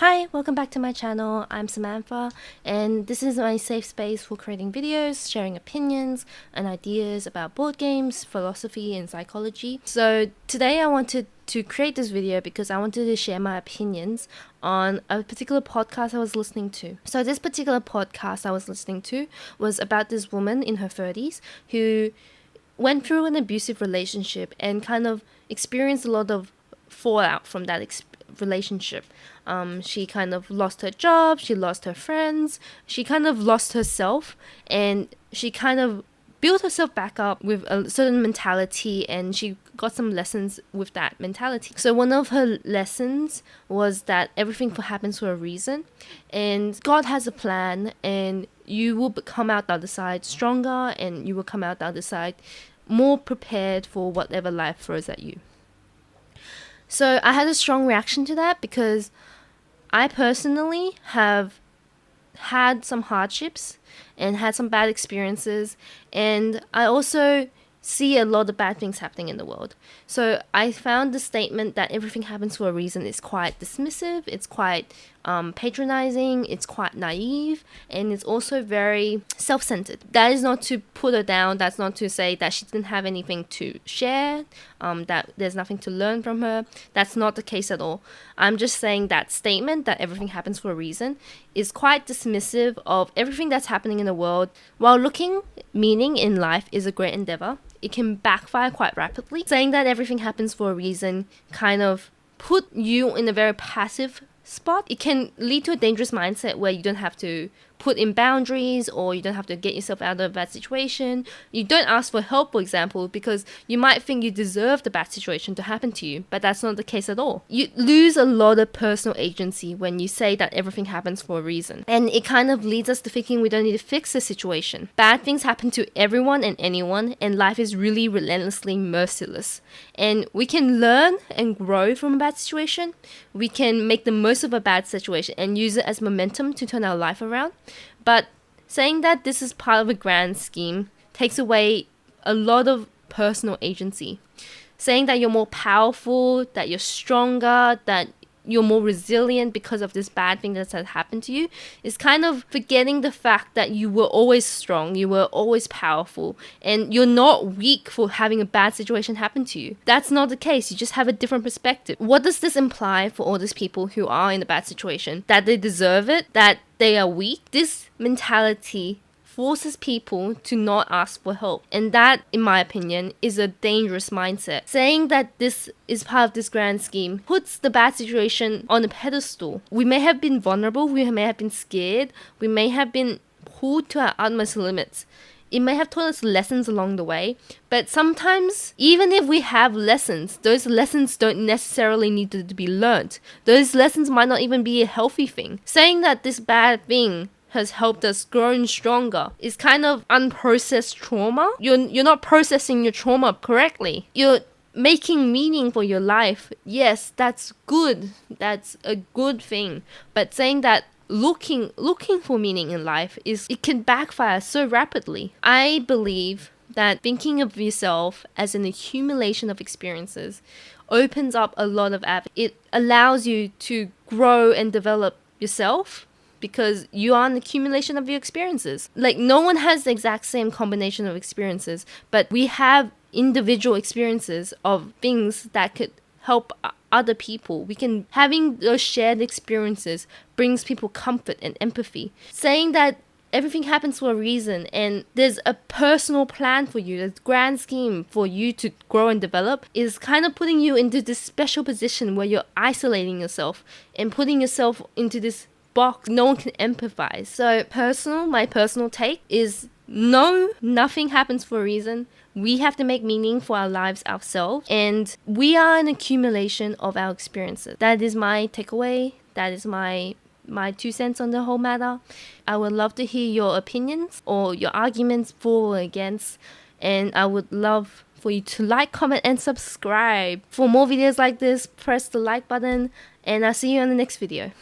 Hi, welcome back to my channel. I'm Samantha, and this is my safe space for creating videos, sharing opinions and ideas about board games, philosophy and psychology. So today I wanted to create this video because I wanted to share my opinions on a particular podcast I was listening to. So this particular podcast I was listening to was about this woman in her 30s who went through an abusive relationship and kind of experienced a lot of fallout from that relationship. She kind of lost her job, she lost her friends, she kind of lost herself, and she kind of built herself back up with a certain mentality, and she got some lessons with that mentality. So one of her lessons was that everything happens for a reason, and God has a plan, and you will come out the other side stronger, and you will come out the other side more prepared for whatever life throws at you. So I had a strong reaction to that because I personally have had some hardships and had some bad experiences, and I also see a lot of bad things happening in the world. So I found the statement that everything happens for a reason is quite dismissive, it's quite patronizing, it's quite naive, and it's also very self-centered. That is not to put her down, that's not to say that she didn't have anything to share, that there's nothing to learn from her. That's not the case at all. I'm just saying that statement that everything happens for a reason is quite dismissive of everything that's happening in the world. While looking meaning in life is a great endeavor, it can backfire quite rapidly. Saying that everything happens for a reason kind of put you in a very passive spot. It can lead to a dangerous mindset where you don't have to put in boundaries, or you don't have to get yourself out of a bad situation. You don't ask for help, for example, because you might think you deserve the bad situation to happen to you, but that's not the case at all. You lose a lot of personal agency when you say that everything happens for a reason, and it kind of leads us to thinking we don't need to fix the situation. Bad things happen to everyone and anyone, and life is really relentlessly merciless, and we can learn and grow from a bad situation. We can make the most of a bad situation and use it as momentum to turn our life around. But saying that this is part of a grand scheme takes away a lot of personal agency. Saying that you're more powerful, that you're stronger, that you're more resilient because of this bad thing that has happened to you is kind of forgetting the fact that you were always strong, you were always powerful, and you're not weak for having a bad situation happen to you. That's not the case. You just have a different perspective. What does this imply for all these people who are in a bad situation? That they deserve it? That they are weak? This mentality forces people to not ask for help. And that, in my opinion, is a dangerous mindset. Saying that this is part of this grand scheme puts the bad situation on a pedestal. We may have been vulnerable, we may have been scared, we may have been pulled to our utmost limits. It may have taught us lessons along the way, but sometimes, even if we have lessons, those lessons don't necessarily need to be learned. Those lessons might not even be a healthy thing. Saying that this bad thing has helped us grow stronger is kind of unprocessed trauma. You're not processing your trauma correctly. You're making meaning for your life. Yes, that's good. That's a good thing. But saying that looking for meaning in life it can backfire so rapidly. I believe that thinking of yourself as an accumulation of experiences opens up a lot of avenues. It allows you to grow and develop yourself, because you are an accumulation of your experiences. Like, no one has the exact same combination of experiences, but we have individual experiences of things that could help other people. Having those shared experiences brings people comfort and empathy. Saying that everything happens for a reason, and there's a personal plan for you, there's a grand scheme for you to grow and develop, is kind of putting you into this special position where you're isolating yourself and putting yourself into this box no one can empathize. So my personal take is no, nothing happens for a reason. We have to make meaning for our lives ourselves, and we are an accumulation of our experiences. That is my takeaway. That is my 2 cents on the whole matter. I would love to hear your opinions or your arguments for or against, and I would love for you to like, comment, and subscribe. For more videos like this, press the like button, and I'll see you on the next video.